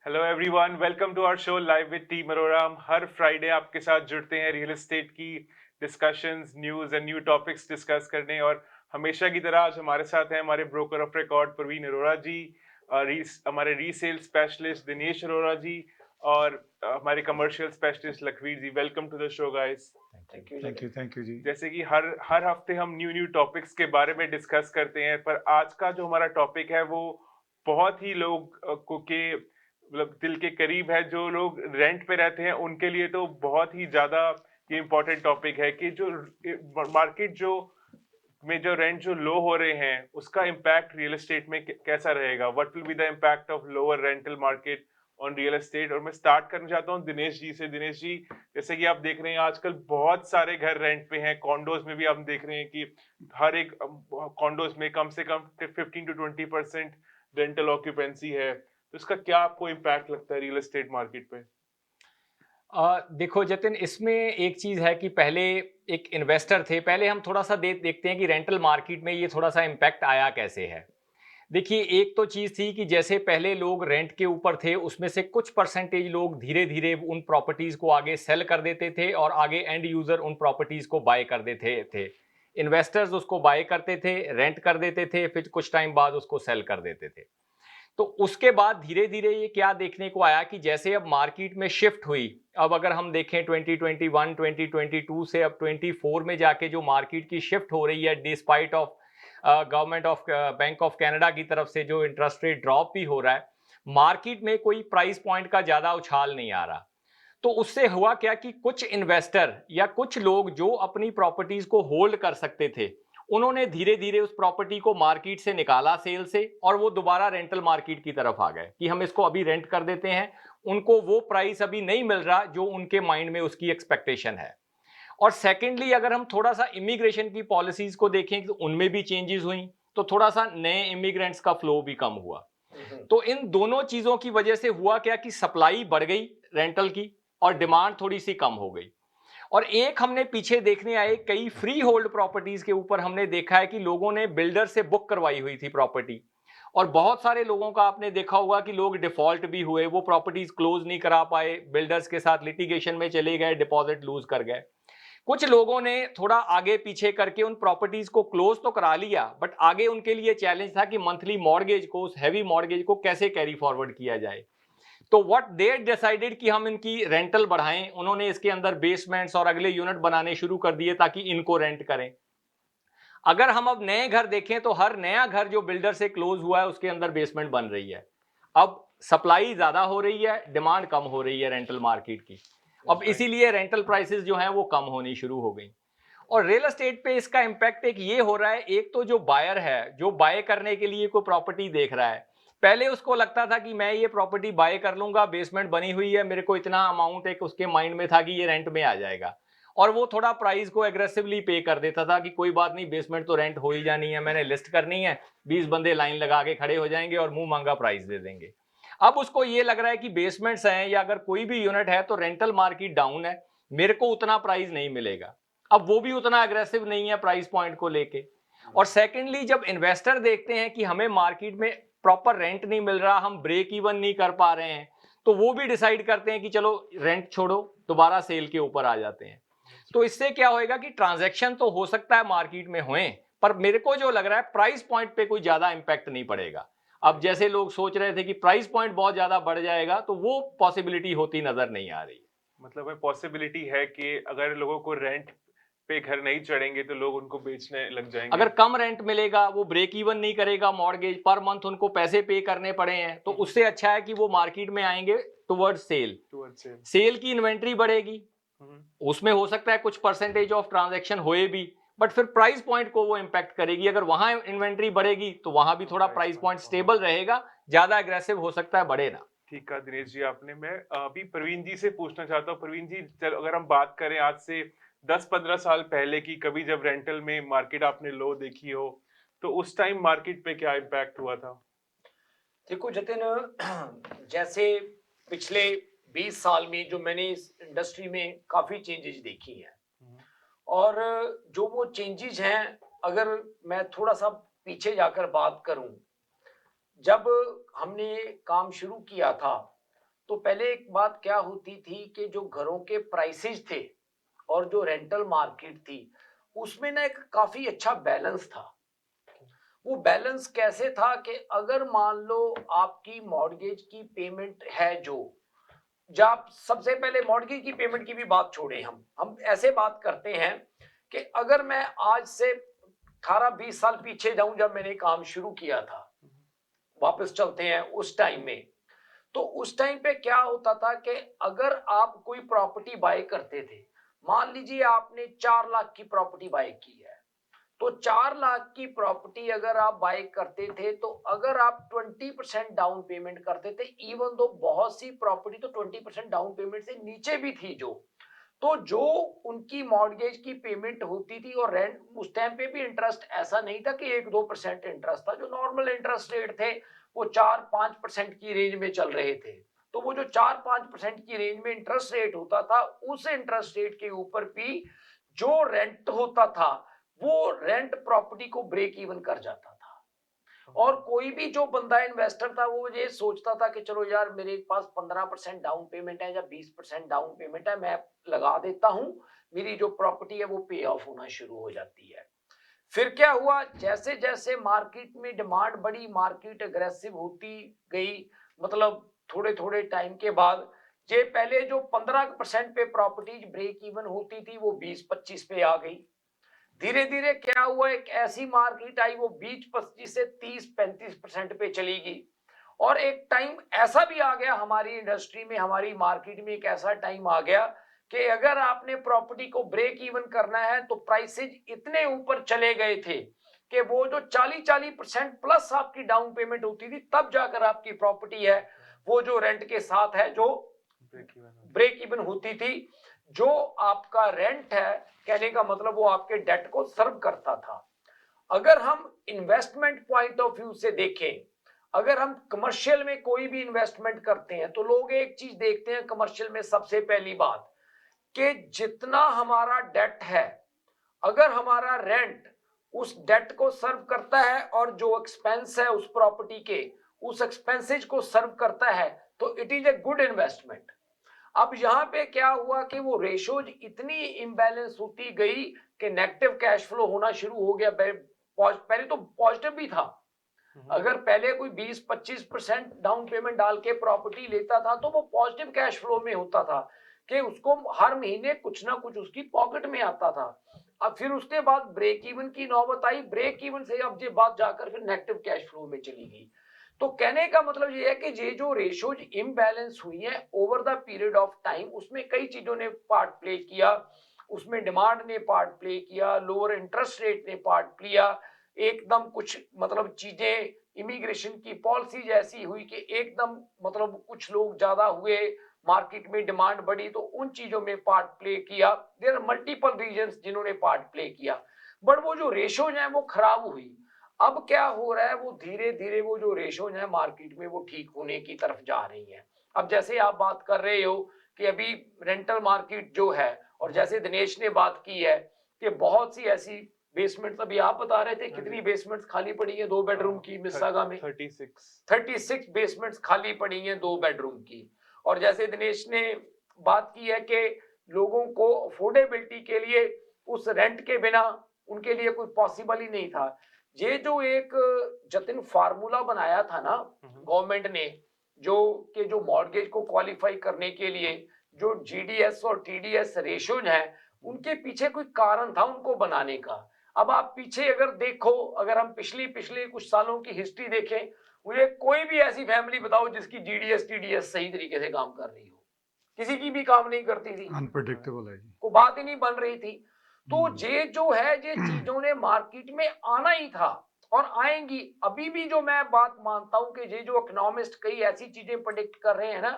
Hello everyone, welcome to our show live with team Arora. हम हर Friday आपके साथ जुड़ते हैं रियल एस्टेट की discussions, news and new topics discuss करने। और हमेशा की तरह आज हमारे साथ हैं हमारे broker of record Praveen Arora ji, हमारे रीसेल स्पेशलिस्ट दिनेश अरोरा जी, और हमारे commercial specialist Lakhvir ji. Welcome to the show guys. Thank you ji. जैसे कि हर हर हफ्ते हम न्यू न्यू टॉपिक्स के बारे में डिस्कस करते हैं, पर आज का जो हमारा टॉपिक है वो बहुत ही लोग को के मतलब दिल के करीब है। जो लोग रेंट पे रहते हैं उनके लिए तो बहुत ही ज्यादा ये इम्पोर्टेंट टॉपिक है कि जो मार्केट जो रेंट जो लो हो रहे हैं उसका इम्पैक्ट रियल एस्टेट में कैसा रहेगा। What will be the impact of lower rental market on real estate. और मैं स्टार्ट करना चाहता हूँ दिनेश जी से। दिनेश जी, जैसे कि आप देख रहे हैं आजकल बहुत सारे घर रेंट पे हैं। कॉन्डोज में भी हम देख रहे हैं कि हर एक कॉन्डोज में कम से कम 15 to 20% रेंटल ऑक्यूपेंसी है। तो इसका क्या आपको इम्पैक्ट लगता है रियल एस्टेट मार्केट पे? देखो जतिन, इसमें एक चीज़ है कि पहले एक इन्वेस्टर थे। पहले हम थोड़ा सा देखते हैं कि रेंटल मार्केट में ये थोड़ा सा इम्पैक्ट आया कैसे है। देखिए, एक तो चीज़ थी कि जैसे पहले लोग रेंट के ऊपर थे, उसमें से कुछ परसेंटेज लोग धीरे धीरे उन प्रॉपर्टीज़ को आगे सेल कर देते थे और आगे एंड यूज़र उन प्रॉपर्टीज़ को बाय कर देते थे। इन्वेस्टर्स उसको बाय करते थे, रेंट कर देते थे, फिर कुछ टाइम बाद उसको सेल कर देते थे। तो उसके बाद धीरे-धीरे ये क्या देखने को आया कि जैसे अब मार्केट में शिफ्ट हुई, अब अगर हम देखें 2021, 2022 से अब 24 में जाके जो मार्केट की शिफ्ट हो रही है, despite of government of bank of Canada की तरफ से जो इंटरेस्ट रेट ड्रॉप भी हो रहा है, मार्केट में कोई प्राइस पॉइंट का ज़्यादा उछाल नहीं आ रहा। तो उससे हुआ क्या कि कुछ इन्वेस्टर या कुछ लोग जो अपनी प्रॉपर्टीज को होल्ड कर सकते थे, उन्होंने धीरे धीरे उस प्रॉपर्टी को मार्केट से निकाला सेल से, और वो दोबारा रेंटल मार्केट की तरफ आ गए कि हम इसको अभी रेंट कर देते हैं। उनको वो प्राइस अभी नहीं मिल रहा जो उनके माइंड में उसकी एक्सपेक्टेशन है। और सेकेंडली, अगर हम थोड़ा सा इमिग्रेशन की पॉलिसीज को देखें तो उनमें भी चेंजेस हुई, तो थोड़ा सा नए इमिग्रेंट्स का फ्लो भी कम हुआ। तो इन दोनों चीजों की वजह से हुआ क्या कि सप्लाई बढ़ गई रेंटल की, और डिमांड थोड़ी सी कम हो गई। और एक हमने पीछे देखने आए कई फ्री होल्ड प्रॉपर्टीज के ऊपर हमने देखा है कि लोगों ने बिल्डर से बुक करवाई हुई थी प्रॉपर्टी, और बहुत सारे लोगों का आपने देखा होगा कि लोग डिफॉल्ट भी हुए, वो प्रॉपर्टीज क्लोज नहीं करा पाए, बिल्डर्स के साथ लिटिगेशन में चले गए, डिपॉजिट लूज कर गए। कुछ लोगों ने थोड़ा आगे पीछे करके उन प्रॉपर्टीज को क्लोज तो करा लिया, बट आगे उनके लिए चैलेंज था कि मंथली मॉर्गेज को, उस हैवी मॉर्गेज को कैसे कैरी फॉरवर्ड किया जाए। तो व्हाट दे डिसाइडेड कि हम इनकी रेंटल बढ़ाएं। उन्होंने इसके अंदर बेसमेंट्स और अगले यूनिट बनाने शुरू कर दिए ताकि इनको रेंट करें। अगर हम अब नए घर देखें तो हर नया घर जो बिल्डर से क्लोज हुआ है उसके अंदर बेसमेंट बन रही है। अब सप्लाई ज्यादा हो रही है, डिमांड कम हो रही है रेंटल मार्केट की। अब इसीलिए रेंटल प्राइसेस जो हैं वो कम होनी शुरू हो गई। और रियल एस्टेट पे इसका इम्पैक्ट एक ये हो रहा है, एक तो जो बायर है, जो बाय करने के लिए कोई प्रॉपर्टी देख रहा है, पहले उसको लगता था कि मैं ये प्रॉपर्टी बाय कर लूंगा, बेसमेंट बनी हुई है, मेरे को इतना अमाउंट एक उसके माइंड में था कि ये रेंट में आ जाएगा, और वो थोड़ा प्राइस को एग्रेसिवली पे कर देता था कि कोई बात नहीं, बेसमेंट तो रेंट हो ही जानी है, मैंने लिस्ट करनी है, 20 बंदे लाइन लगा के खड़े हो जाएंगे और मुंह मांगा प्राइस दे देंगे। अब उसको ये लग रहा है कि बेसमेंट्स हैं या अगर कोई भी यूनिट है तो रेंटल मार्केट डाउन है, मेरे को उतना प्राइस नहीं मिलेगा। अब वो भी उतना अग्रेसिव नहीं है प्राइस पॉइंट को लेके। और सेकेंडली, जब इन्वेस्टर देखते हैं कि हमें मार्केट में प्रॉपर रेंट नहीं मिल रहा, हम ब्रेक इवन नहीं कर पा रहे हैं, तो वो भी डिसाइड करते हैं कि चलो रेंट छोड़ो, दोबारा सेल के ऊपर आ जाते हैं। तो इससे क्या होएगा कि ट्रांजैक्शन तो हो सकता है मार्केट में हुए, पर मेरे को जो लग रहा है प्राइस पॉइंट पे कोई ज्यादा इंपैक्ट नहीं पड़ेगा। अब जैसे लोग सोच रहे थे कि प्राइस पॉइंट बहुत ज्यादा बढ़ जाएगा, तो वो पॉसिबिलिटी होती नजर नहीं आ रही। मतलब है पॉसिबिलिटी है कि अगर लोगों को रेंट पे घर नहीं चढ़ेंगे तो लोग उनको बेचने लग जाएंगे। अगर कम रेंट मिलेगा, वो ब्रेक इवन नहीं करेगा, मॉर्गेज पर मंथ उनको पैसे पे करने पड़े हैं, तो उससे अच्छा है कि वो मार्केट में आएंगे toward sale. Towards sale. Sale की इन्वेंट्री बढ़ेगी, उसमें हो सकता है कुछ परसेंटेज ऑफ ट्रांजैक्शन होए भी, बट फिर प्राइस पॉइंट को वो इंपैक्ट करेगी। अगर वहां इन्वेंट्री बढ़ेगी तो वहां भी थोड़ा प्राइस पॉइंट स्टेबल रहेगा, ज्यादा एग्रेसिव हो सकता है बढ़े ना। ठीक है दिनेश जी, आपने मैं अभी प्रवीण जी से पूछना चाहता हूँ। प्रवीण जी, चलो अगर हम बात करें आज से 10-15 साल पहले की, कभी जब रेंटल में मार्केट आपने लो देखी हो, तो उस टाइम मार्केट पे क्या इम्पैक्ट हुआ था? देखो जतिन, जैसे पिछले 20 साल में जो मैंने इस इंडस्ट्री में काफी चेंजेस देखी हैं, और जो वो चेंजेस हैं, अगर मैं थोड़ा सा पीछे जाकर बात करूं, जब हमने काम शुरू किया था तो पहले एक बात क्या होती थी कि जो घरों के प्राइसेस थे और जो रेंटल मार्केट थी, उसमें ना एक काफी अच्छा बैलेंस था। वो बैलेंस कैसे था कि अगर मान लो आपकी मॉर्गेज की पेमेंट है, जो जब सबसे पहले मॉर्गेज की पेमेंट की भी बात छोड़े, हम ऐसे बात करते हैं कि अगर मैं आज से 18-20 साल पीछे जाऊं, जब मैंने काम शुरू किया था, वापस चलते हैं उस टाइम में, तो उस टाइम पे क्या होता था कि अगर आप कोई प्रॉपर्टी बाय करते थे, मान लीजिए आपने 4 लाख की प्रॉपर्टी बाय की है, तो 4 लाख की प्रॉपर्टी अगर आप बाय करते थे, तो अगर आप 20% डाउन पेमेंट करते थे, इवन दो बहुत सी प्रॉपर्टी तो 20% डाउन पेमेंट से नीचे भी थी, जो उनकी मॉर्गेज की पेमेंट होती थी और रेंट, उस टाइम पे भी इंटरेस्ट ऐसा नहीं था कि 1-2% इंटरेस्ट था, जो नॉर्मल इंटरेस्ट रेट थे वो 4-5% की रेंज में चल रहे थे। तो वो जो 4-5% की रेंज में इंटरेस्ट रेट होता था, उस इंटरेस्ट रेट के ऊपर भी जो रेंट होता था, वो रेंट प्रॉपर्टी को ब्रेक इवन कर जाता था। और कोई भी जो बंदा इन्वेस्टर था, वो ये सोचता था कि चलो यार, मेरे पास 15% डाउन पेमेंट है या 20% डाउन पेमेंट है, मैं लगा देता हूं, मेरी जो प्रॉपर्टी है वो पे ऑफ होना शुरू हो जाती है। फिर क्या हुआ, जैसे जैसे मार्केट में डिमांड बढ़ी, मार्केट अग्रेसिव होती गई, मतलब थोड़े थोड़े टाइम के बाद, ये पहले जो 15% पे प्रॉपर्टीज ब्रेक इवन होती थी, वो 20-25 पे आ गई। धीरे धीरे क्या हुआ, एक ऐसी मार्केट आई, वो 20-25 से 30-35% पे चली गई। और एक टाइम ऐसा भी आ गया हमारी इंडस्ट्री में, हमारी मार्केट में एक ऐसा टाइम आ गया कि अगर आपने प्रॉपर्टी को ब्रेक इवन करना है, तो प्राइसेज इतने ऊपर चले गए थे कि वो जो 40% प्लस आपकी डाउन पेमेंट होती थी, तब जाकर आपकी प्रॉपर्टी है वो जो रेंट के साथ है, जो ब्रेक इवन होती थी। जो आपका रेंट है, कहने का मतलब वो आपके डेट को सर्व करता था। अगर हम इन्वेस्टमेंट पॉइंट ऑफ व्यू से देखें, अगर हम कमर्शियल में कोई भी इन्वेस्टमेंट करते हैं, तो लोग एक चीज देखते हैं कमर्शियल में, सबसे पहली बात कि जितना हमारा डेट है, अगर हमारा रेंट उस डेट को सर्व करता है और जो एक्सपेंस है उस प्रॉपर्टी के, उस एक्सपेंसेज को सर्व करता है, तो it is a good investment. अब यहाँ पे क्या हुआ कि वो रेशोज इतनी इम्बैलेंस होती गई कि नेगेटिव कैश फ्लो होना शुरू हो गया। पहले तो पॉजिटिव भी था, अगर पहले कोई 20-25% डाउन पेमेंट डाल के प्रॉपर्टी लेता था, तो वो पॉजिटिव कैश फ्लो में होता था कि उसको हर महीने कुछ ना कुछ उसकी पॉकेट में आता था। अब फिर उसके बाद ब्रेक इवन की नौबत आई, ब्रेक इवन से अब ये बात जाकर फिर नेगेटिव कैश फ्लो में चली गई। तो कहने का मतलब ये है कि ये जो रेशोज इम्बैलेंस हुई है over the period of time, उसमें कई चीजों ने पार्ट प्ले किया। उसमें डिमांड ने पार्ट प्ले किया, लोअर इंटरेस्ट रेट ने पार्ट लिया, एकदम कुछ मतलब चीजें, इमिग्रेशन की पॉलिसी ऐसी हुई कि एकदम मतलब कुछ लोग ज्यादा हुए, मार्केट में डिमांड बढ़ी, तो उन चीजों में पार्ट प्ले किया। देयर आर मल्टीपल रीजंस जिन्होंने पार्ट प्ले किया, बट वो जो रेशोज हैं वो खराब हुई। अब क्या हो रहा है, वो धीरे धीरे वो जो रेशोज हैं मार्केट में, वो ठीक होने की तरफ जा रही है। अब जैसे आप बात कर रहे हो कि अभी रेंटल मार्केट जो है, और जैसे दिनेश ने बात की है कि बहुत सी ऐसी बेसमेंट, अभी आप बता रहे थे कितनी बेसमेंट्स खाली पड़ी है 2 बेडरूम की मिस्सागा में, 36 बेसमेंट्स खाली पड़ी हैं 2 बेडरूम की। और जैसे दिनेश ने बात की है कि लोगों को अफोर्डेबिलिटी के लिए उस रेंट के बिना उनके लिए कोई पॉसिबल ही नहीं था। ये जो एक जतिन फार्मूला बनाया था ना गवर्नमेंट ने, जो मॉर्गेज को क्वालिफाई करने के लिए जो जीडीएस और टीडीएस रेशोज हैं, उनके पीछे कोई कारण था उनको बनाने का। अब आप पीछे अगर देखो, अगर हम पिछले कुछ सालों की हिस्ट्री देखें, मुझे कोई भी ऐसी फैमिली बताओ जिसकी जीडीएस टीडीएस सही तरीके से काम कर रही हो, किसी की भी काम नहीं करती थी, अनप्रेडिक्टेबल है जी। कोई बात ही नहीं बन रही थी। तो ये जो है, ये चीजों ने मार्केट में आना ही था और आएंगी। अभी भी जो मैं बात मानता हूं कि ये जो इकोनॉमिस्ट कई ऐसी चीजें प्रेडिक्ट कर रहे हैं ना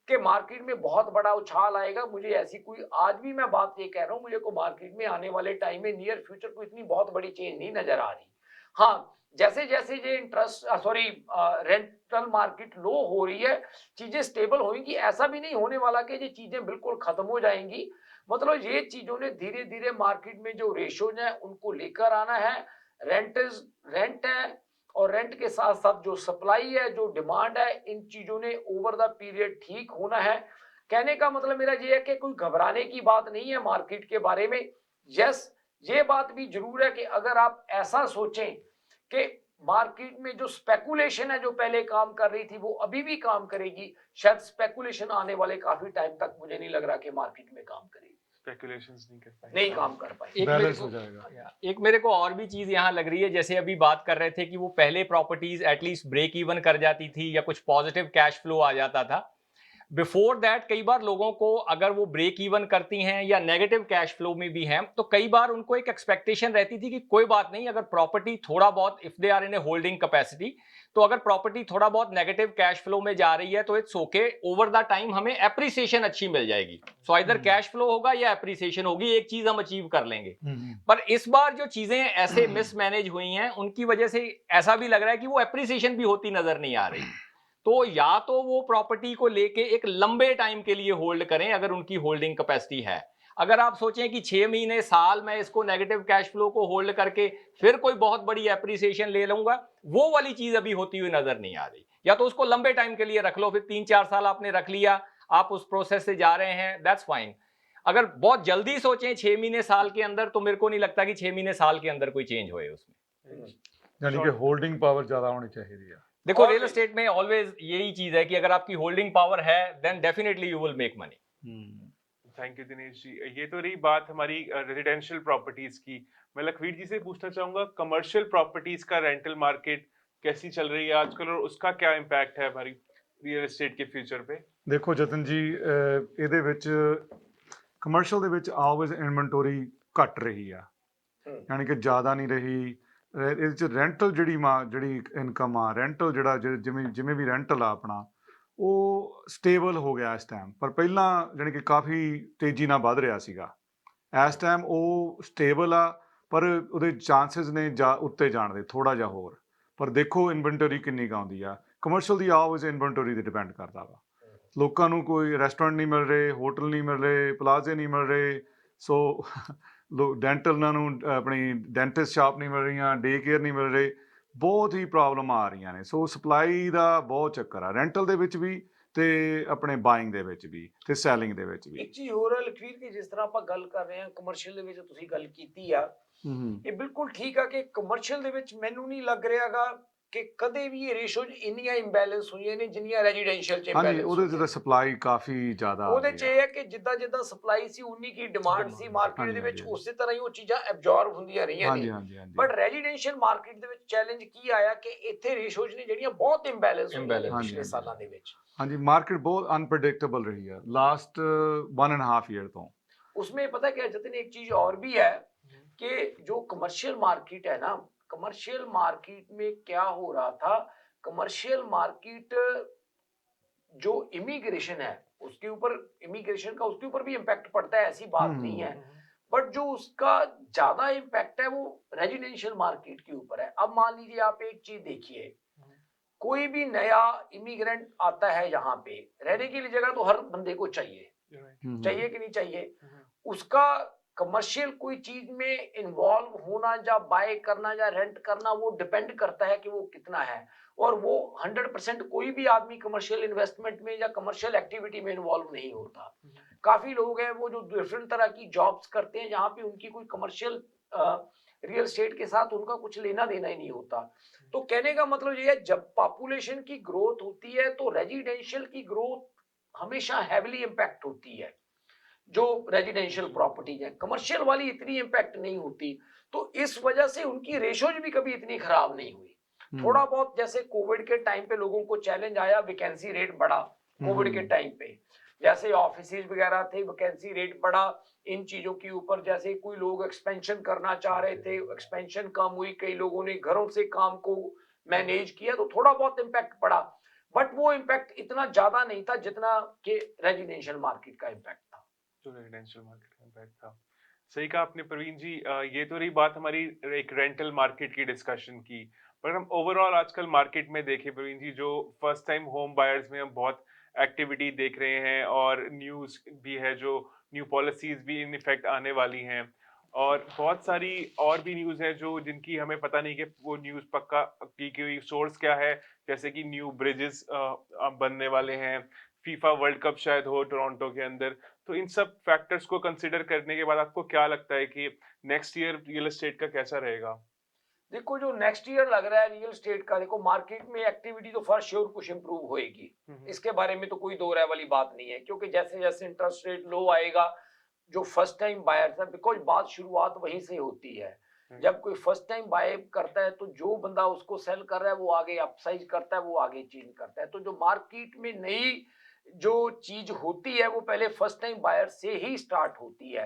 कि मार्केट में बहुत बड़ा उछाल आएगा, मुझे ऐसी कोई, आज भी मैं बात ये कह रहा हूं, मुझे को मार्केट में आने वाले टाइम में नियर फ्यूचर को इतनी बहुत बड़ी चेंज नहीं नजर आ रही। हाँ, जैसे जैसे ये रेंटल मार्केट लो हो रही है, चीजें स्टेबल होंगी। ऐसा भी नहीं होने वाला कि ये चीजें बिल्कुल खत्म हो जाएंगी, मतलब ये चीजों ने धीरे धीरे मार्केट में जो रेशोज हैं उनको लेकर आना है। रेंट है, और रेंट के साथ साथ जो सप्लाई है, जो डिमांड है, इन चीजों ने ओवर द पीरियड ठीक होना है। कहने का मतलब मेरा ये है कि कोई घबराने की बात नहीं है मार्केट के बारे में। यस, ये बात भी जरूर है कि अगर आप ऐसा सोचें कि मार्केट में जो स्पेकुलेशन है जो पहले काम कर रही थी वो अभी भी काम करेगी, शायद स्पेकुलेशन आने वाले काफी टाइम तक मुझे नहीं लग रहा कि मार्केट में काम करेगी, स्पेकुलेशंस नहीं कर पाएंगे। नहीं काम कर पाएगी। एक मेरे बैलेंस को हो जाएगा। एक मेरे को और भी चीज यहाँ लग रही है, जैसे अभी बात कर रहे थे कि वो पहले प्रॉपर्टीज एटलीस्ट ब्रेक इवन कर जाती थी या कुछ पॉजिटिव कैश फ्लो आ जाता था। बिफोर दैट कई बार लोगों को अगर वो ब्रेक इवन करती हैं या नेगेटिव कैश फ्लो में भी हैं, तो कई बार उनको एक एक्सपेक्टेशन रहती थी कि कोई बात नहीं, अगर प्रॉपर्टी थोड़ा बहुत, if they are in a holding capacity, तो अगर प्रॉपर्टी थोड़ा बहुत नेगेटिव कैश फ्लो में जा रही है तो it's okay, over the time हमें एप्रिसिएशन अच्छी मिल जाएगी। सो इधर कैश फ्लो होगा या एप्रिसिएशन होगी, एक चीज हम अचीव कर लेंगे। पर इस बार जो चीजें ऐसे मिसमैनेज हुई हैं उनकी वजह से ऐसा भी लग रहा है कि वो एप्रिसिएशन भी होती नजर नहीं आ रही। तो या तो वो प्रॉपर्टी को लेके एक लंबे टाइम के लिए होल्ड करें अगर उनकी होल्डिंग कैपेसिटी है। अगर आप सोचें कि 6 महीने साल में इसको नेगेटिव कैश फ्लो को होल्ड करके फिर कोई बहुत बड़ी एप्रिसिएशन ले लूंगा, वो वाली चीज अभी होती हुई नजर नहीं आ रही। या तो उसको लंबे टाइम के लिए रख लो, फिर 3-4 साल आपने रख लिया, आप उस प्रोसेस से जा रहे हैं, दैट्स फाइन। अगर बहुत जल्दी सोचें 6 महीने साल के अंदर, तो मेरे को नहीं लगता कि 6 महीने साल के अंदर कोई चेंज होए उसमें। यानी कि होल्डिंग पावर ज्यादा होनी चाहिए। देखो और रियल एस्टेट में ऑलवेज यही चीज है कि अगर आपकी होल्डिंग पावर है then definitely you will make money. Thank you Dinesh ji. ये तो रही बात हमारी रेजिडेंशियल प्रॉपर्टीज की। मैं लखवीर जी से पूछना चाहूंगा, कमर्शियल प्रॉपर्टीज का रेंटल मार्केट कैसी चल रही है आजकल और उसका क्या इम्पैक्ट है हमारी रियल एस्टेट के फ्यूचर पे? ਦੇਖੋ ਜਤਨ ਜੀ, ਇਹਦੇ ਵਿੱਚ ਕਮਰਸ਼ੀਅਲ ਦੇ ਵਿੱਚ ਆਲਵੇਜ਼ ਇਨਵੈਂਟਰੀ ਘਟ ਰਹੀ ਆ, ਯਾਨੀ ਕਿ ਜ਼ਿਆਦਾ ਨਹੀਂ ਰਹੀ। ਇਹਦੇ ਵਿੱਚ ਰੈਂਟਲ ਜਿਹੜੀ ਇਨਕਮ ਆ, ਰੈਂਟਲ ਜਿਹੜਾ ਜਿਵੇਂ ਵੀ ਰੈਂਟਲ ਆ ਆਪਣਾ, ਉਹ ਸਟੇਬਲ ਹੋ ਗਿਆ ਇਸ ਟਾਈਮ। ਪਰ ਪਹਿਲਾਂ ਜਾਣੀ ਕਿ ਕਾਫੀ ਤੇਜ਼ੀ ਨਾਲ ਵੱਧ ਰਿਹਾ ਸੀਗਾ। ਇਸ ਟਾਈਮ ਉਹ ਸਟੇਬਲ ਆ, ਪਰ ਉਹਦੇ ਚਾਂਸਸ ਨੇ ਉੱਤੇ ਜਾਣ ਦੇ ਥੋੜਾ ਜਿਹਾ ਹੋਰ। ਪਰ ਦੇਖੋ ਇਨਵੈਂਟਰੀ ਕਿੰਨੀ ਕੁ ਆਉਂਦੀ ਆ। ਕਮਰਸ਼ੀਅਲ ਦੀ ਆਲਵੇਜ਼ ਇਨਵੈਂਟਰੀ ਤੇ ਡਿਪੈਂਡ ਕਰਦਾ ਵਾ। ਲੋਕਾਂ ਨੂੰ ਕੋਈ ਰੈਸਟੋਰੈਂਟ ਨਹੀਂ ਮਿਲ ਰਹੇ, ਹੋਟਲ ਨਹੀਂ ਮਿਲ ਰਹੇ, ਪਲਾਜ਼ੇ ਨਹੀਂ ਮਿਲ ਰਹੇ, ਸੋ ਡੈਂਟਲ ਉਹਨਾਂ ਨੂੰ ਆਪਣੀ ਡੈਂਟਿਸਟ ਸ਼ਾਪ ਨਹੀਂ ਮਿਲ ਰਹੀਆਂ, ਡੇ ਕੇਅਰ ਨਹੀਂ ਮਿਲ ਰਹੇ, ਬਹੁਤ ਹੀ ਪ੍ਰੋਬਲਮ ਆ ਰਹੀਆਂ ਨੇ। ਸੋ ਸਪਲਾਈ ਦਾ ਬਹੁਤ ਚੱਕਰ ਆ ਰੈਂਟਲ ਦੇ ਵਿੱਚ ਵੀ ਤੇ ਆਪਣੇ ਬਾਇੰਗ ਦੇ ਵਿੱਚ ਵੀ ਤੇ ਸੈਲਿੰਗ ਦੇ ਵਿੱਚ ਵੀ। ਇੱਕ ਚੀਜ਼ ਹੋਰ ਹੈ ਲਖਵੀਰ, ਕਿ ਜਿਸ ਤਰ੍ਹਾਂ ਆਪਾਂ ਗੱਲ ਕਰ ਰਹੇ ਹਾਂ ਕਮਰਸ਼ੀਅਲ ਦੇ ਵਿੱਚ, ਤੁਸੀਂ ਗੱਲ ਕੀਤੀ ਆ, ਇਹ ਬਿਲਕੁਲ ਠੀਕ ਆ ਕਿ ਕਮਰਸ਼ੀਅਲ ਦੇ ਵਿੱਚ ਮੈਨੂੰ ਨਹੀਂ ਲੱਗ ਰਿਹਾਗਾ ਕਿ ਕਦੇ ਵੀ ਇਹ ਰੇਸ਼ੋ ਇੰਨੀਆਂ ਇੰਬੈਲੈਂਸ ਹੋਈਆਂ ਨੇ ਜਿੰਨੀਆਂ ਰੈਜ਼ੀਡੈਂਸ਼ੀਅਲ ਚ ਹਾਂਜੀ, ਇੰਬੈਲੈਂਸ ਉਹਦੇ ਚ ਸਪਲਾਈ ਕਾਫੀ ਜ਼ਿਆਦਾ ਆ ਉਹਦੇ ਚ ਰਹੀ ਇਹ ਹੈ ਕਿ ਜਿੱਦਾਂ ਜਿੱਦਾਂ ਸਪਲਾਈ ਸੀ ਉਨੀ ਕੀ ਡਿਮਾਂਡ ਸੀ ਮਾਰਕੀਟ ਦੇ ਵਿੱਚ, ਉਸੇ ਤਰ੍ਹਾਂ ਹੀ ਉਹ ਚੀਜ਼ਾਂ ਐਬਜ਼ੌਰਬ ਹੁੰਦੀਆਂ ਰਹੀਆਂ ਹਾਂਜੀ ਨੇ। ਹਾਂਜੀ ਹਾਂਜੀ। ਬਟ ਰੈਜ਼ੀਡੈਂਸ਼ੀਅਲ ਮਾਰਕੀਟ ਦੇ ਵਿੱਚ ਚੈਲੰਜ ਕੀ ਆਇਆ ਕਿ ਇੱਥੇ ਰੇਸ਼ੋਜ਼ ਨੇ ਜਿਹੜੀਆਂ ਬਹੁਤ ਇੰਬੈਲੈਂਸ ਹੋਈਆਂ ਨੇ ਪਿਛਲੇ ਸਾਲਾਂ ਦੇ ਵਿੱਚ। ਹਾਂਜੀ, ਮਾਰਕੀਟ ਬਹੁਤ अनप्रेडिक्टेबल रही है लास्ट 1.5 ईयर तो। उसमें पता क्या जतिन, एक चीज और भी है कि जो कमर्शियल मार्केट है ना, कमर्शियल मार्केट में क्या हो रहा था, कमर्शियल मार्केट जो इमिग्रेशन है उसके ऊपर, इमिग्रेशन का उसके ऊपर भी इम्पैक्ट पड़ता है, ऐसी बात नहीं है, बट जो उसका ज्यादा इम्पैक्ट है वो रेजिडेंशियल मार्केट के ऊपर है। अब मान लीजिए आप एक चीज देखिए, कोई भी नया इमिग्रेंट आता है यहाँ पे, रहने के लिए जगह तो हर बंदे को चाहिए, चाहिए कि नहीं चाहिए, उसका कमर्शियल कोई चीज में इन्वॉल्व होना या बाय करना या रेंट करना वो डिपेंड करता है कि वो कितना है। और वो 100% कोई भी आदमी कमर्शियल इन्वेस्टमेंट में या कमर्शियल एक्टिविटी में इन्वॉल्व नहीं होता। काफी लोग हैं वो जो डिफरेंट तरह की जॉब्स करते हैं जहाँ पे उनकी कोई कमर्शियल रियल एस्टेट के साथ उनका कुछ लेना देना ही नहीं होता। तो कहने का मतलब ये है, जब पॉपुलेशन की ग्रोथ होती है तो रेजिडेंशियल की ग्रोथ हमेशा हैविली इम्पैक्ट होती है। जो रेजिडेंशियल प्रॉपर्टीज है, कमर्शियल वाली इतनी इम्पैक्ट नहीं होती, तो इस वजह से उनकी रेशोज भी कभी इतनी खराब नहीं हुई। थोड़ा बहुत जैसे कोविड के टाइम पे लोगों को चैलेंज आया, वैकेंसी रेट बढ़ा कोविड के टाइम पे, जैसे ऑफिसेज वगैरह थे, वैकेंसी रेट बढ़ा, इन चीजों के ऊपर जैसे कोई लोग एक्सपेंशन करना चाह रहे थे, एक्सपेंशन कम हुई, कई लोगों ने घरों से काम को मैनेज किया, तो थोड़ा बहुत इम्पैक्ट पड़ा, बट वो इम्पैक्ट इतना ज्यादा नहीं था जितना कि रेजिडेंशियल मार्केट का इम्पैक्ट था। जो रेजिडेंशियल मार्केट का इम्पैक्ट था। सही कहा आपने प्रवीण जी। ये तो रही बात हमारी एक रेंटल मार्केट की डिस्कशन की, पर हम ओवरऑल आजकल मार्केट में देखें प्रवीण जी, जो फर्स्ट टाइम होम बायर्स में हम बहुत एक्टिविटी देख रहे हैं और न्यूज़ भी है, जो न्यू पॉलिसीज भी इन इफेक्ट आने वाली हैं, और बहुत सारी और भी न्यूज़ है जो जिनकी हमें पता नहीं कि वो न्यूज़ पक्का की कोई सोर्स क्या है, जैसे कि न्यू ब्रिजेस बनने वाले हैं, फीफा वर्ल्ड कप शायद हो टोरंटो के अंदर। तो इन सब फैक्टर्स को कंसीडर करने के बाद आपको क्या लगता है कि नेक्स्ट ईयर रियल एस्टेट का कैसा रहेगा? देखो जो नेक्स्ट ईयर लग रहा है रियल स्टेट का, देखो मार्केट में एक्टिविटी तो फॉर श्योर कुछ इंप्रूव होएगी, इसके बारे में तो कोई दो राय वाली बात नहीं है, क्योंकि जैसे जैसे इंटरेस्ट रेट लो आएगा, जो फर्स्ट टाइम बायर था, बिकॉज बात शुरुआत वहीं से होती है। जब कोई फर्स्ट टाइम बाय करता है तो जो बंदा उसको सेल कर रहा है वो आगे अपसाइज करता है, वो आगे चेंज करता है। तो जो मार्केट में नई जो चीज होती है वो पहले फर्स्ट टाइम बायर से ही स्टार्ट होती है।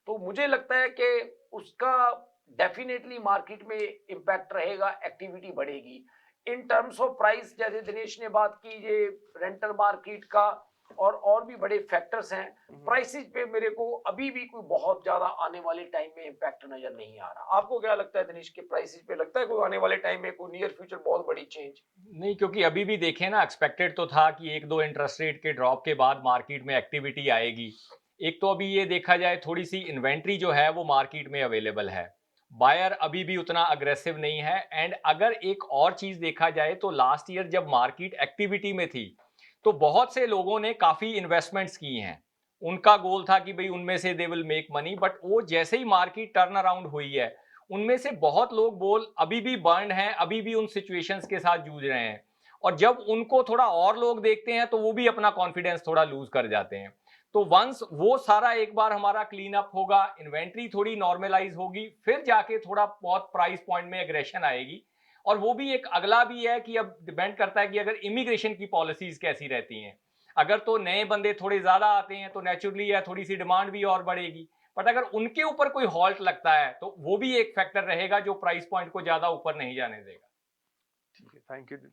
तो मुझे लगता है कि उसका डेफिनेटली मार्केट में इम्पैक्ट रहेगा, एक्टिविटी बढ़ेगी। इन टर्म्स ऑफ प्राइस, जैसे दिनेश ने बात की ये रेंटल मार्केट का और भी बड़े फैक्टर्स हैं, प्राइसेस पे मेरे को अभी भी कोई बहुत ज्यादा आने वाले टाइम में इम्पैक्ट नजर नहीं आ रहा। आपको क्या लगता है दिनेश के प्राइसेस पे लगता है कोई आने वाले टाइम में कोई नियर फ्यूचर बहुत बड़ी चेंज? नहीं, क्योंकि अभी भी देखें ना, एक्सपेक्टेड तो था कि 1-2 इंटरेस्ट रेट के ड्रॉप के बाद मार्केट में एक्टिविटी आएगी। एक तो अभी ये देखा जाए थोड़ी सी इन्वेंट्री जो है वो मार्केट में अवेलेबल है, बायर अभी भी उतना अग्रेसिव नहीं है। एंड अगर एक और चीज देखा जाए तो लास्ट ईयर जब मार्केट एक्टिविटी में थी तो बहुत से लोगों ने काफी इन्वेस्टमेंट्स की हैं, उनका गोल था कि भाई उनमें से they will make money, but वो जैसे ही मार्केट टर्न अराउंड हुई है उनमें से बहुत लोग अभी भी बर्न हैं, अभी भी उन सिचुएशंस के साथ जूझ रहे हैं। और जब उनको थोड़ा और लोग देखते हैं तो वो भी अपना कॉन्फिडेंस थोड़ा लूज कर जाते हैं। तो वंस वो सारा एक बार हमारा क्लीन अप होगा, इन्वेंट्री थोड़ी नॉर्मलाइज होगी, फिर जाके थोड़ा बहुत प्राइस पॉइंट में एग्रेशन आएगी। और वो भी एक अगला भी है कि अब डिपेंड करता है कि अगर इमिग्रेशन की पॉलिसीज कैसी रहती हैं। अगर तो नए बंदे थोड़े ज्यादा आते हैं तो नेचुरली है थोड़ी सी डिमांड भी और बढ़ेगी, बट अगर उनके ऊपर कोई हॉल्ट लगता है तो वो भी एक फैक्टर रहेगा जो प्राइस पॉइंट को ज्यादा ऊपर नहीं जाने देगा। ठीक है,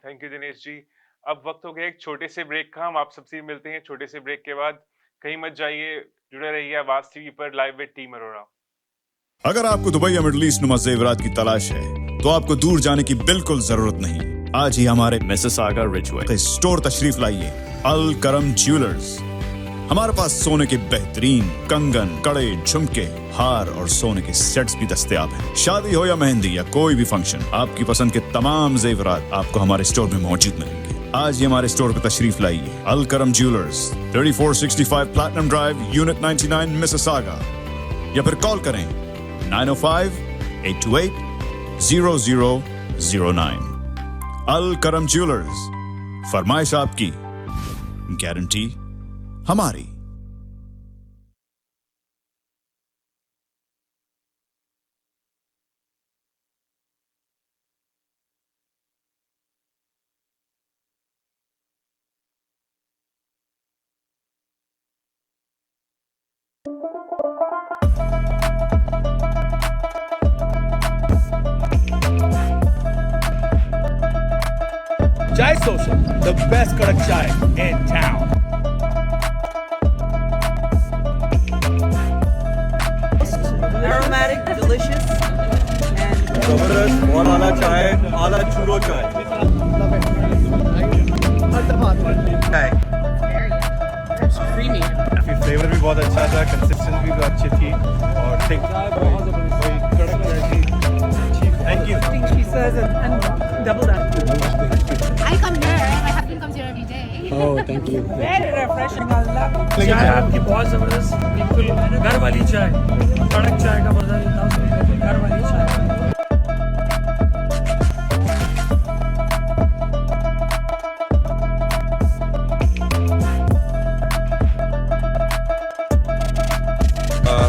थैंक यू दिनेश जी। अब वक्त हो गया एक छोटे से ब्रेक का, हम आप सबसे मिलते हैं छोटे से ब्रेक के बाद। कहीं मत जाइए, जुड़े रहिए आवाज टीवी पर लाइव विद टीम अरोड़ा। अगर आपको दुबई या मिडिल ईस्ट नुमा जेवरात की तलाश है तो आपको दूर जाने की बिल्कुल जरूरत नहीं। आज ही हमारे मिसिसागा रिजवे स्टोर तशरीफ लाइए, अल करम ज्वेलर्स। हमारे पास सोने के बेहतरीन कंगन, कड़े, झुमके, हार और सोने के सेट्स भी दस्तयाब हैं। शादी हो या मेहंदी या कोई भी फंक्शन, आपकी पसंद के तमाम जेवरात आपको हमारे स्टोर में मौजूद मिलेंगे। आज ही हमारे स्टोर पर तशरीफ लाइए, अल करम jewellers, 3465 platinum drive, unit 99, Mississauga. या फिर कॉल करें 905-828-0009। अल करम ज्वेलर्स, फरमाइश आपकी, गारंटी हमारी। Chai Social, the best kadak chai in town. Aromatic, delicious, and Zabardast, बहुत आला चाय, आला चूरो चाय. it's creamy. फ्लेवर भी बहुत अच्छा था, कंसिस्टेंसी भी अच्छी थी और थिक कोई कड़क जैसी अच्छी। Thank you. She says and double that. I come here. My husband comes here every day. Very refreshing. चाय आपकी बहुत जबरदस्त, बिल्कुल घर वाली चाय, कड़क चाय का मजा लेता हूँ, घर वाली चाय।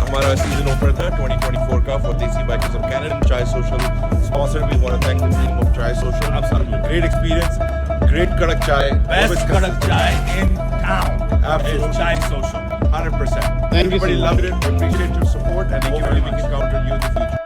हमारा सीजन ओपनर था 2024 का for Desi bikers of Canada. Chai social sponsor, we want to thank the team of Chai social. Absolutely great experience, great kadak chai, Best kadak chai in town. Absolutely. Is Chai Social. 100%. Everybody loved it. We appreciate your support and hopefully we can count on you in the future.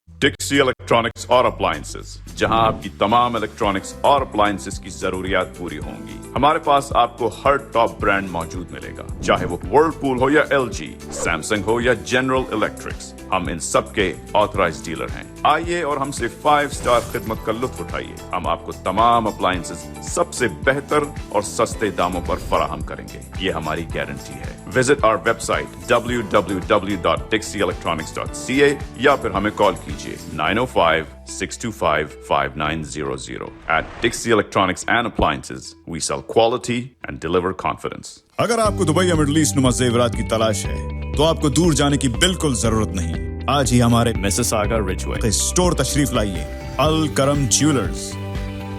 Dixie electronics और appliances, जहां आपकी तमाम electronics और appliances की जरूरियात पूरी होंगी। हमारे पास आपको हर टॉप ब्रांड मौजूद मिलेगा, चाहे वो वर्लपूल हो या LG, सैमसंग हो या जनरल इलेक्ट्रिक्स। हम इन सब के ऑथराइज्ड डीलर हैं। आइए और हमसे 5 स्टार खिदमत का लुत्फ उठाइए। हम आपको तमाम अप्लायंसेस सबसे बेहतर और सस्ते दामों पर फराहम करेंगे, ये हमारी गारंटी है। विजिट आवर वेबसाइट www.dixieelectronics.ca या फिर हमें कॉल कीजिए 905-625-5900। At Dixie Electronics and Appliances, we sell quality and deliver confidence. अगर आपको दुबई या मिडल ईस्ट नुमा जेवरात की तलाश है तो आपको दूर जाने की बिल्कुल जरूरत नहीं। आज ही हमारे मिसिसागा रिचवे स्टोर तशरीफ लाइए, अल करम ज्वेलर्स।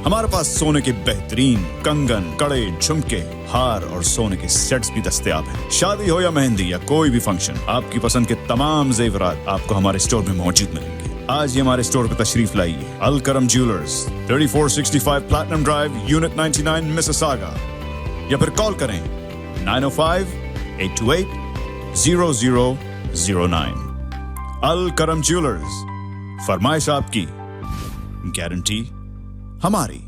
हमारे पास सोने के बेहतरीन कंगन, कड़े, झुमके, हार और सोने के सेट्स भी दस्तयाब हैं। शादी हो या मेहंदी या कोई भी फंक्शन, आपकी पसंद के तमाम जेवरात आपको हमारे स्टोर में मौजूद मिलेंगे। आज ही हमारे स्टोर पर तशरीफ लाइए, अल करम jewellers, 3465 platinum drive, unit 99, Mississauga. या फिर कॉल करें 905-828-0009। अल करम ज्वेलर्स, फरमाइश आपकी, गारंटी हमारी।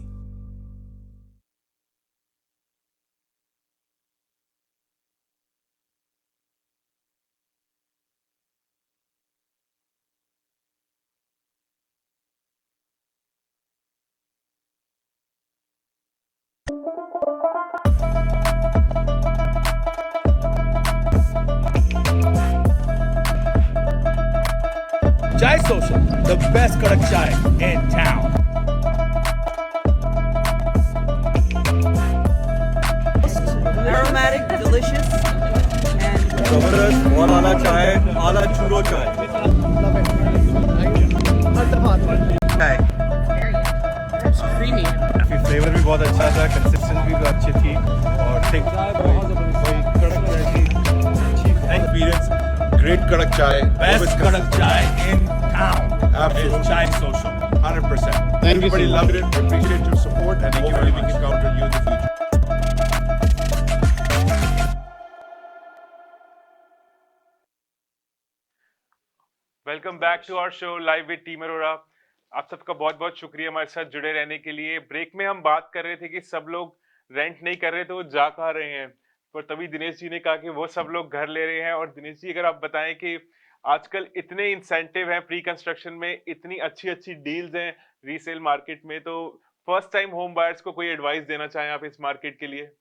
Chai Social, the best kadak chai in town. Aromatic, delicious, and Zabardast, बहुत आला चाय, आला चूरो चाय. Chai. it's creamy. फ्लेवर भी बहुत अच्छा था, कंसिस्टेंसी भी अच्छी थी और थिक कोई कड़क जैसी अच्छी Experience, great kadak chai. Best कड़क चाय in town. Absolutely. Is Chai Social. 100%. Everybody loved it. Appreciate your support and hopefully we can count on you in the future. Welcome back to our show live with team Arora. आप सबका बहुत बहुत शुक्रिया हमारे साथ जुड़े रहने के लिए। ब्रेक में हम बात कर रहे थे कि सब लोग रेंट नहीं कर रहे तो वो जा कहाँ रहे हैं, पर तभी दिनेश जी ने कहा कि वो सब लोग घर ले रहे हैं। और दिनेश जी, अगर आप बताएं कि आजकल इतने इंसेंटिव हैं प्री कंस्ट्रक्शन में, इतनी अच्छी अच्छी डील्स हैं रीसेल मार्केट में, तो फर्स्ट टाइम होम बायर्स को कोई एडवाइस देना चाहें आप इस मार्केट के लिए?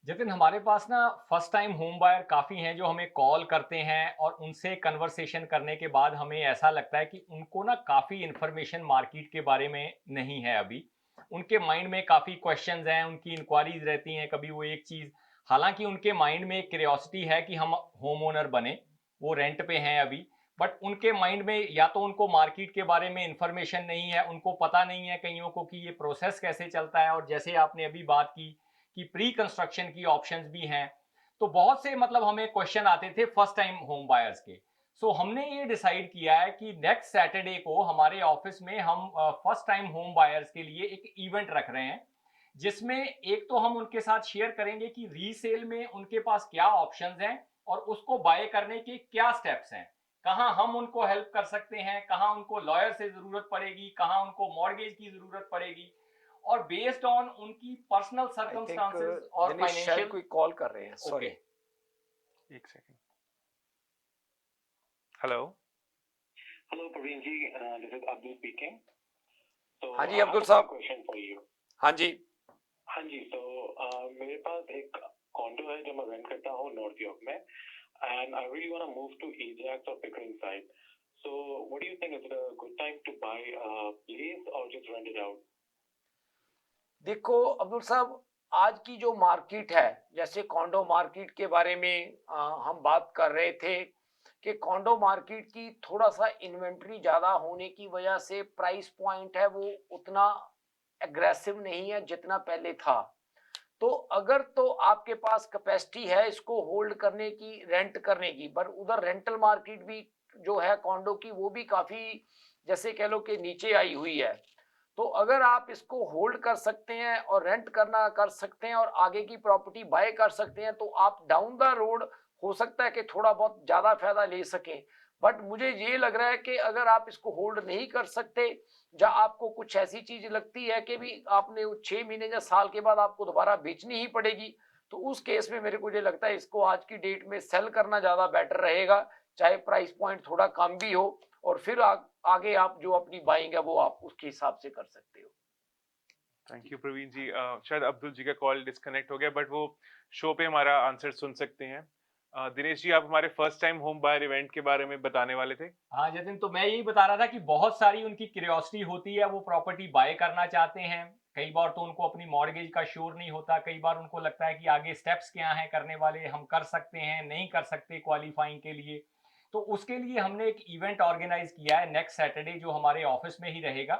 जतिन, हमारे पास ना फर्स्ट टाइम होम बायर काफ़ी हैं जो हमें कॉल करते हैं और उनसे कन्वर्सेशन करने के बाद हमें ऐसा लगता है कि उनको ना काफ़ी इन्फॉर्मेशन मार्केट के बारे में नहीं है अभी। उनके माइंड में काफ़ी क्वेश्चंस हैं, उनकी इंक्वायरीज रहती हैं। कभी वो एक चीज़, हालांकि उनके माइंड में एक क्यूरियोसिटी है कि हम होम ओनर बने, वो रेंट पे हैं अभी, बट उनके माइंड में या तो उनको मार्केट के बारे में इंफॉर्मेशन नहीं है, उनको पता नहीं है कईयों को कि ये प्रोसेस कैसे चलता है। और जैसे आपने अभी बात की कि प्री कंस्ट्रक्शन की ऑप्शंस भी हैं, तो बहुत से मतलब हमें क्वेश्चन आते थे फर्स्ट टाइम होम बायर्स के। सो हमने ये डिसाइड किया है कि नेक्स्ट सैटरडे को हमारे ऑफिस में हम फर्स्ट टाइम होम बायर्स के लिए एक इवेंट रख रहे हैं, जिसमें एक तो हम उनके साथ शेयर करेंगे कि रीसेल में उनके पास क्या ऑप्शंस हैं और उसको बाय करने के क्या स्टेप्स हैं, कहाँ हम उनको हेल्प कर सकते हैं, कहाँ उनको लॉयर से जरूरत पड़ेगी, कहाँ उनको मॉर्गेज की जरूरत पड़ेगी, और बेस्ड ऑन उनकी पर्सनल सर्कमस्टांसेस और फाइनेंशियल। कोई कॉल कर रहे हैं, सॉरी। एक second. Hello Praveen ji, this is Abdul speaking. हाँ जी Abdul sahab. Question for you. हाँ जी। हाँ जी, तो मेरे पास एक कॉन्डो है जो मैं रेंट करता हूँ नॉर्थ यॉर्क में, and I really want to move to Ajax और Pickering side. So what do you think, is it a good time to buy a place और जस्ट रेंट इट आउट? देखो अब्दुल साहब, आज की जो मार्केट है, जैसे कॉन्डो मार्केट के बारे में हम बात कर रहे थे कि कॉन्डो मार्केट की थोड़ा सा इन्वेंट्री ज़्यादा होने की वजह से प्राइस पॉइंट है वो उतना एग्रेसिव नहीं है जितना पहले था। तो अगर तो आपके पास कैपेसिटी है इसको होल्ड करने की, रेंट करने की, पर उधर रेंटल मार्केट भी जो है कॉन्डो की वो भी काफ़ी, जैसे कह लो कि नीचे आई हुई है। तो अगर आप इसको होल्ड कर सकते हैं और रेंट करना कर सकते हैं और आगे की प्रॉपर्टी बाय कर सकते हैं, तो आप डाउन द रोड हो सकता है कि थोड़ा बहुत ज़्यादा फायदा ले सकें। बट मुझे ये लग रहा है कि अगर आप इसको होल्ड नहीं कर सकते, या आपको कुछ ऐसी चीज़ लगती है कि भी आपने 6 महीने या साल के बाद आपको दोबारा बेचनी ही पड़ेगी, तो उस केस में मेरे को ये लगता है इसको आज की डेट में सेल करना ज़्यादा बेटर रहेगा, चाहे प्राइस पॉइंट थोड़ा कम भी हो और फिर आगे आप जो अपनी बाइंग है वो आप उसके हिसाब से कर सकते हो। थैंक यू प्रवीण जी। शायद अब्दुल जी का कॉल डिस्कनेक्ट हो गया, बट वो शो पे हमारा आंसर सुन सकते हैं। दिनेश जी, आप हमारे first time home buyer event के बारे में बताने वाले थे। हाँ जतिन, तो मैं यही बता रहा था कि बहुत सारी उनकी क्यूरियोसिटी होती है, वो प्रॉपर्टी बाय करना चाहते हैं। कई बार तो उनको अपनी मॉर्गेज का श्योर नहीं होता, कई बार उनको लगता है कि आगे स्टेप्स क्या हैं करने वाले, हम कर सकते हैं नहीं कर सकते क्वालिफाइंग के लिए। तो उसके लिए हमने एक इवेंट ऑर्गेनाइज किया है नेक्स्ट सैटरडे, जो हमारे ऑफिस में ही रहेगा।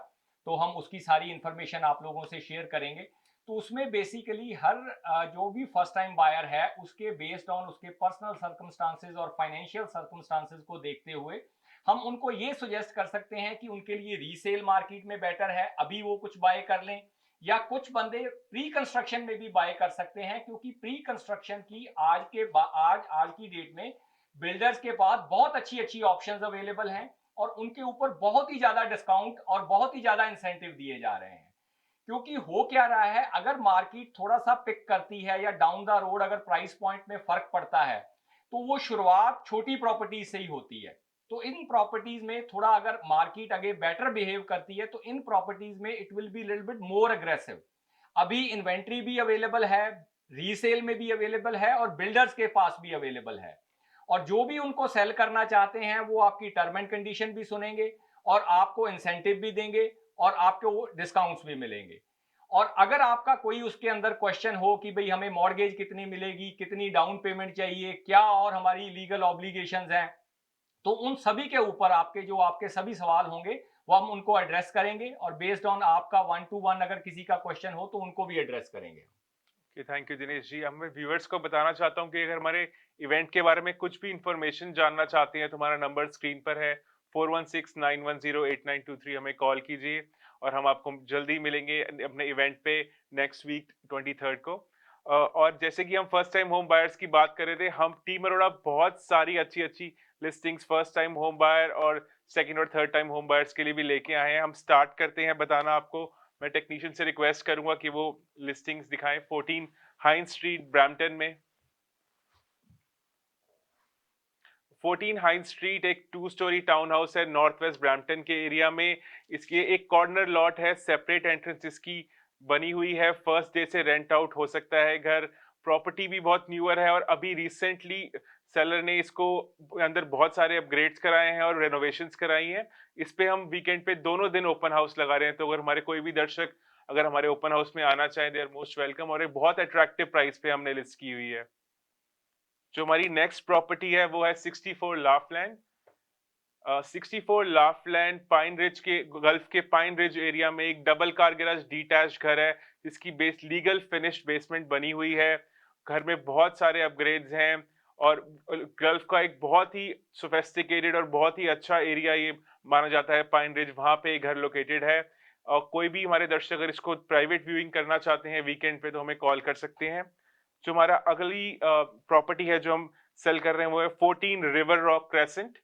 तो हम उसकी सारी इंफॉर्मेशन आप लोगों से शेयर करेंगे। तो उसमें बेसिकली हर जो भी फर्स्ट टाइम बायर है उसके बेस्ड ऑन उसके पर्सनल सर्कमस्टांसेस और फाइनेंशियल सर्कमस्टांसेस को देखते हुए हम उनको ये सुजेस्ट कर सकते हैं कि उनके लिए रीसेल मार्केट में बेटर है अभी वो कुछ बाय कर लें, या कुछ बंदे प्री कंस्ट्रक्शन में भी बाय कर सकते हैं, क्योंकि प्री कंस्ट्रक्शन की आज की डेट में बिल्डर्स के पास बहुत अच्छी अच्छी ऑप्शंस अवेलेबल हैं और उनके ऊपर बहुत ही ज्यादा डिस्काउंट और बहुत ही ज्यादा इंसेंटिव दिए जा रहे हैं। क्योंकि हो क्या रहा है, अगर मार्केट थोड़ा सा पिक करती है या डाउन द रोड अगर प्राइस पॉइंट में फर्क पड़ता है, तो वो शुरुआत छोटी प्रॉपर्टीज से ही होती है। तो इन प्रॉपर्टीज में थोड़ा अगर मार्केट आगे बेटर बिहेव करती है तो इन प्रॉपर्टीज में it will be little bit more aggressive. अभी इन्वेंट्री भी अवेलेबल है, रीसेल में भी अवेलेबल है और बिल्डर्स के पास भी अवेलेबल है। और जो भी उनको सेल करना चाहते हैं वो आपकी टर्म एंड कंडीशन भी सुनेंगे और आपको इंसेंटिव भी देंगे और आपको डिस्काउंट्स भी मिलेंगे। और अगर आपका कोई उसके अंदर क्वेश्चन हो कि भाई हमें मॉर्गेज कितनी मिलेगी, कितनी डाउन पेमेंट चाहिए, क्या और हमारी लीगल ऑब्लिगेशंस हैं, तो उन सभी के ऊपर आपके सभी सवाल होंगे वो हम उनको एड्रेस करेंगे और बेस्ड ऑन आपका 1 to 1 अगर किसी का क्वेश्चन हो तो उनको भी एड्रेस करेंगे। थैंक यू दिनेश जी। मैं व्यूअर्स को बताना चाहता हूं कि अगर हमारे इवेंट के बारे में कुछ भी इंफॉर्मेशन जानना चाहते हैं तो हमारा नंबर स्क्रीन पर है 4169108923। हमें कॉल कीजिए और हम आपको जल्दी मिलेंगे अपने इवेंट पे नेक्स्ट वीक 23 को। और जैसे कि हम फर्स्ट टाइम होम बायर्स की बात कर रहे थे, हम टीम अरोड़ा बहुत सारी अच्छी अच्छी listings first time home buyer और सेकंड और थर्ड टाइम होम बायर्स के लिए भी लेके आए हैं। हम स्टार्ट करते हैं बताना आपको। मैं टेक्नीशियन से रिक्वेस्ट करूंगा कि वो लिस्टिंग्स दिखाएं। 14 हाइन स्ट्रीट ब्रैम्पटन में, 14 हाइन स्ट्रीट एक 2 स्टोरी टाउन हाउस है नॉर्थ वेस्ट ब्रैम्पटन के एरिया में। इसकी एक कॉर्नर लॉट है, सेपरेट एंट्रेंस इसकी बनी हुई है, फर्स्ट डे से रेंट आउट हो सकता है घर। प्रॉपर्टी भी बहुत न्यूअर है और अभी रिसेंटली सेलर ने इसको अंदर बहुत सारे अपग्रेड्स कराए हैं और रेनोवेशंस कराई हैं। इस पे हम वीकेंड पे दोनों दिन ओपन हाउस लगा रहे हैं, तो अगर हमारे कोई भी दर्शक अगर हमारे ओपन हाउस में आना चाहें, दे आर मोस्ट वेलकम। और एक बहुत अट्रैक्टिव प्राइस पे हमने लिस्ट की हुई है। जो हमारी नेक्स्ट प्रॉपर्टी है वो है 64 लाफलैंड। 64 लाफलैंड पाइन रिज के गल्फ के पाइन रिज एरिया में एक डबल कार गैराज डिटैच घर है, जिसकी बेस लीगल फिनिश्ड बेसमेंट बनी हुई है। घर में बहुत सारे अपग्रेड्स हैं और गल्फ का एक बहुत ही सोफेस्टिकेटेड और बहुत ही अच्छा एरिया ये माना जाता है पाइन रिज, वहां पे घर लोकेटेड है। और कोई भी हमारे दर्शक अगर इसको प्राइवेट व्यूइंग करना चाहते हैं वीकेंड पे तो हमें कॉल कर सकते हैं। जो हमारा अगली प्रॉपर्टी है जो हम सेल कर रहे हैं वो है 14 River Rock Crescent.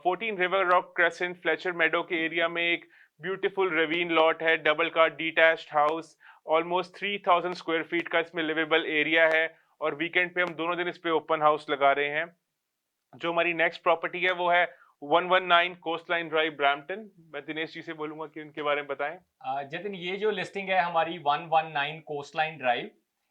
14 River Rock Crescent Fletcher Meadow के एरिया में एक ब्यूटीफुल रेवीन लॉट है, double car detached house, almost 3000 square feet का इसमें लिवेबल एरिया है और वीकेंड पे हम दोनों दिन इस पे ओपन हाउस लगा रहे हैं। जो हमारी नेक्स्ट प्रॉपर्टी है वो है 119 कोस्ट लाइन ड्राइव ब्रैम्पटन। मैं दिनेश जी से बोलूंगा कि उनके बारे में बताएं। जतिन, ये जो लिस्टिंग है हमारी 119 कोस्ट लाइन ड्राइव,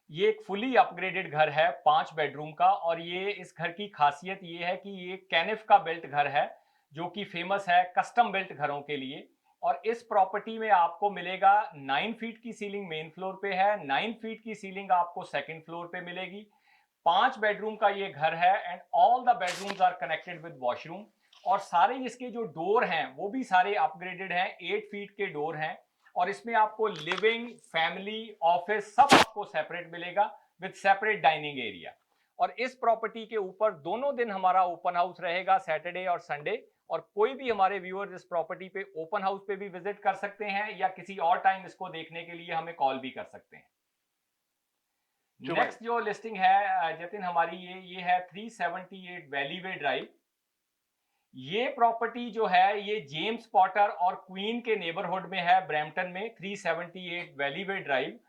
ये एक फुली अपग्रेडेड घर है 5 बेडरूम का। और ये इस घर की खासियत ये है कि ये कैनिफ का बिल्ट घर है जो कि फेमस है कस्टम बिल्ट घरों के लिए। और इस प्रॉपर्टी में आपको मिलेगा 9 फीट की सीलिंग मेन फ्लोर पे है, 9 फीट की सीलिंग आपको सेकंड फ्लोर पे मिलेगी। 5 बेडरूम का ये घर है and all the bedrooms are connected with washroom. और सारे इसके जो डोर हैं वो भी सारे अपग्रेडेड हैं, 8 फीट के डोर हैं। और इसमें आपको लिविंग, फैमिली, ऑफिस सब आपको सेपरेट मिलेगा विद सेपरेट डाइनिंग एरिया। और इस प्रॉपर्टी के ऊपर दोनों दिन हमारा ओपन हाउस रहेगा, सैटरडे और संडे। और कोई भी हमारे व्यूअर्स इस प्रॉपर्टी पे ओपन हाउस पे भी विजिट कर सकते हैं या किसी और टाइम इसको देखने के लिए हमें कॉल भी कर सकते हैं। नेक्स्ट जो लिस्टिंग है जतिन हमारी ये है 378 वैली वे ड्राइव। ये प्रॉपर्टी जो है ये जेम्स पॉटर और क्वीन के नेबरहुड में है ब्रैम्पटन में, 378 वैली वे ड्राइव।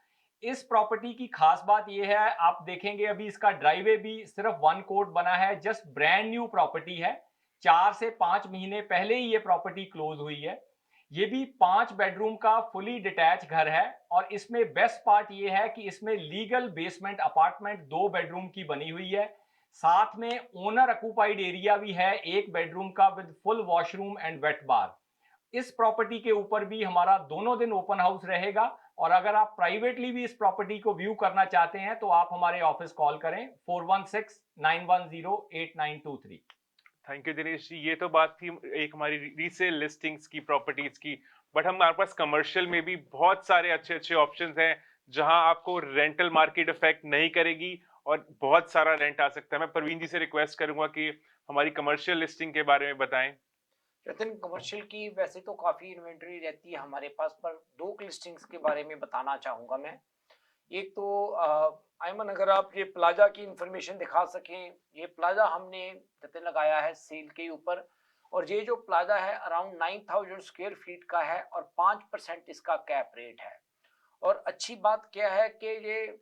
इस प्रॉपर्टी की खास बात ये है, आप देखेंगे अभी इसका ड्राइवे भी सिर्फ 1 कोट बना है, जस्ट ब्रांड न्यू प्रॉपर्टी है। 4 से 5 महीने पहले ही ये प्रॉपर्टी क्लोज हुई है। ये भी 5 बेडरूम का फुली डिटैच घर है और इसमें बेस्ट पार्ट ये है कि इसमें लीगल बेसमेंट अपार्टमेंट 2 बेडरूम की बनी हुई है। साथ में ओनर ऑक्यूपाइड एरिया भी है 1 बेडरूम का with full washroom and wet bar. इस प्रॉपर्टी के ऊपर भी हमारा दोनों दिन ओपन हाउस रहेगा और अगर आप प्राइवेटली भी इस प्रॉपर्टी को व्यू करना चाहते हैं तो आप हमारे ऑफिस कॉल करें 4169108923। Thank you Dinesh ji. ये तो बात थी एक हमारी रीसेल लिस्टिंग्स की, प्रॉपर्टीज की, बट हमारे पास कमर्शियल में भी बहुत सारे अच्छे अच्छे ऑप्शंस हैं जहां आपको रेंटल मार्केट इफेक्ट नहीं करेगी और बहुत सारा रेंट आ सकता है। मैं परवीन जी से रिक्वेस्ट करूंगा कि हमारी कमर्शियल लिस्टिंग के बारे में बताएं। जतिन, कमर्शियल की वैसे तो काफ़ी इन्वेंटरी रहती है हमारे पास, पर 2 लिस्टिंग्स के बारे में बताना चाहूँगा मैं। एक तो आयमन, अगर आप ये प्लाजा की इंफॉर्मेशन दिखा सकें, ये प्लाजा हमने जतिन लगाया है सेल के ऊपर और ये जो प्लाजा है अराउंड 9000 स्क्वायर फीट का है और 5% इसका कैप रेट है। और अच्छी बात क्या है कि ये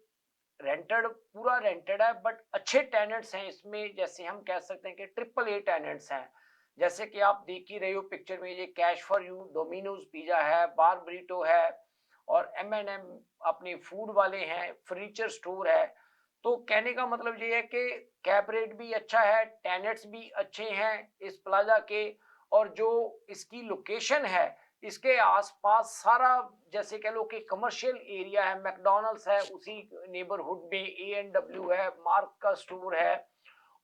रेंटेड, पूरा रेंटेड है, बट अच्छे टेनेंट्स हैं इसमें। जैसे हम कह सकते हैं कि AAA टेनेंट्स हैं, जैसे कि आप देख ही रहे हो पिक्चर में, ये cash for you, Domino's pizza है, बार ब्रिटो है और M&M अपने फूड वाले हैं, फर्नीचर स्टोर है। तो कहने का मतलब ये है कि कैप रेट भी अच्छा है, टेनेंट्स भी अच्छे हैं इस प्लाजा के, और जो इसकी लोकेशन है इसके आसपास सारा जैसे कह लो कि कमर्शियल एरिया है, मैकडॉनल्ड्स है, उसी नेबरहुड में A&W है, मार्क का स्टोर है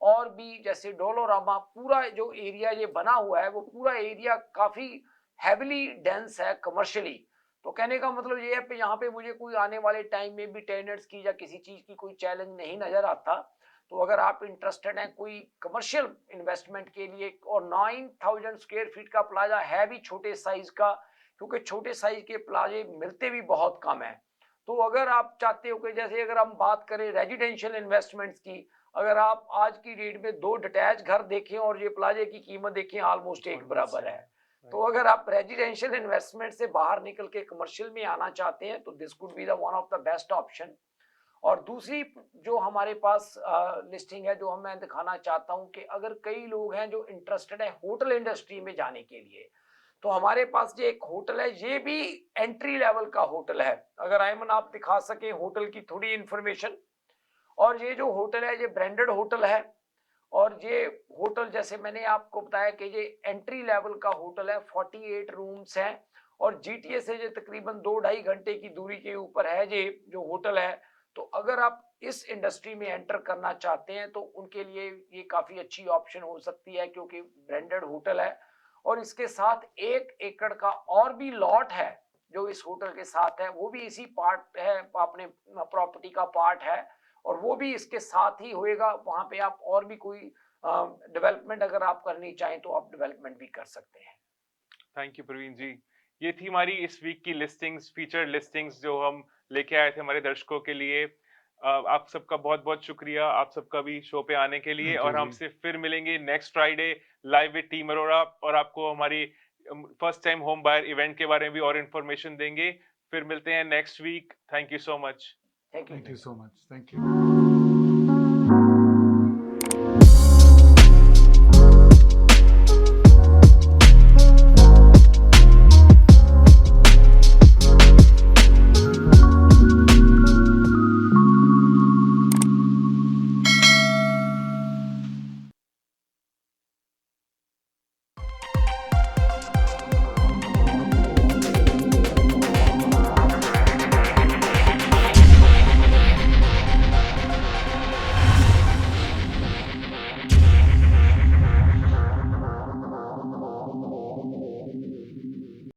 और भी जैसे डोलोरामा, पूरा जो एरिया ये बना हुआ है वो पूरा एरिया काफ़ी हैविली डेंस है कमर्शियली। तो कहने का मतलब ये है कि यहाँ पे मुझे कोई आने वाले टाइम में भी टेनेंट्स की या किसी चीज़ की कोई चैलेंज नहीं नज़र आता। तो अगर आप इंटरेस्टेड हैं कोई कमर्शियल इन्वेस्टमेंट के लिए, और 9000 स्क्वायर फीट का प्लाजा है भी छोटे साइज का, क्योंकि छोटे साइज के प्लाजे मिलते भी बहुत कम है। तो अगर आप चाहते हो कि जैसे अगर हम बात करें रेजिडेंशियल इन्वेस्टमेंट्स की, अगर आप आज की डेट में 2 डिटैच घर देखें और ये प्लाजे की कीमत देखें, ऑलमोस्ट एक बराबर है। तो अगर आप रेजिडेंशियल इन्वेस्टमेंट से बाहर निकल के कमर्शियल में आना चाहते हैं तो this could be the one of the best option. और दूसरी जो हमारे पास लिस्टिंग है जो मैं दिखाना चाहता हूं कि अगर कई लोग हैं जो इंटरेस्टेड है होटल इंडस्ट्री में जाने के लिए, तो हमारे पास जो एक होटल है ये भी एंट्री लेवल का होटल है। अगर आयमन आप दिखा सके होटल की थोड़ी इंफॉर्मेशन। और ये जो होटल है ये ब्रांडेड होटल है और ये होटल जैसे मैंने आपको बताया कि ये एंट्री लेवल का होटल है, 48 रूम्स हैं और GTA से ये तकरीबन 2-2.5 घंटे की दूरी के ऊपर है ये जो होटल है। तो अगर आप इस इंडस्ट्री में एंटर करना चाहते हैं तो उनके लिए ये काफ़ी अच्छी ऑप्शन हो सकती है, क्योंकि ब्रांडेड होटल है और इसके साथ 1 एकड़ का और भी लॉट है जो इस होटल के साथ है, वो भी इसी पार्ट है, अपने प्रॉपर्टी का पार्ट है और वो भी इसके साथ ही होएगा। वहाँ पे आप और भी कोई डेवलपमेंट अगर आप करनी चाहें तो आप डेवलपमेंट भी कर सकते हैं। थैंक यू प्रवीण जी। ये थी हमारी इस वीक की लिस्टिंग्स, फीचर लिस्टिंग्स जो हम लेके आए थे हमारे दर्शकों के लिए। आप सबका बहुत बहुत शुक्रिया, आप सबका भी शो पे आने के लिए, और हमसे फिर मिलेंगे next Friday live with team Arora और आपको हमारी first time home buyer event के बारे में भी और इन्फॉर्मेशन देंगे। फिर मिलते हैं next week. Thank you so much. Thank you so much. Thank you.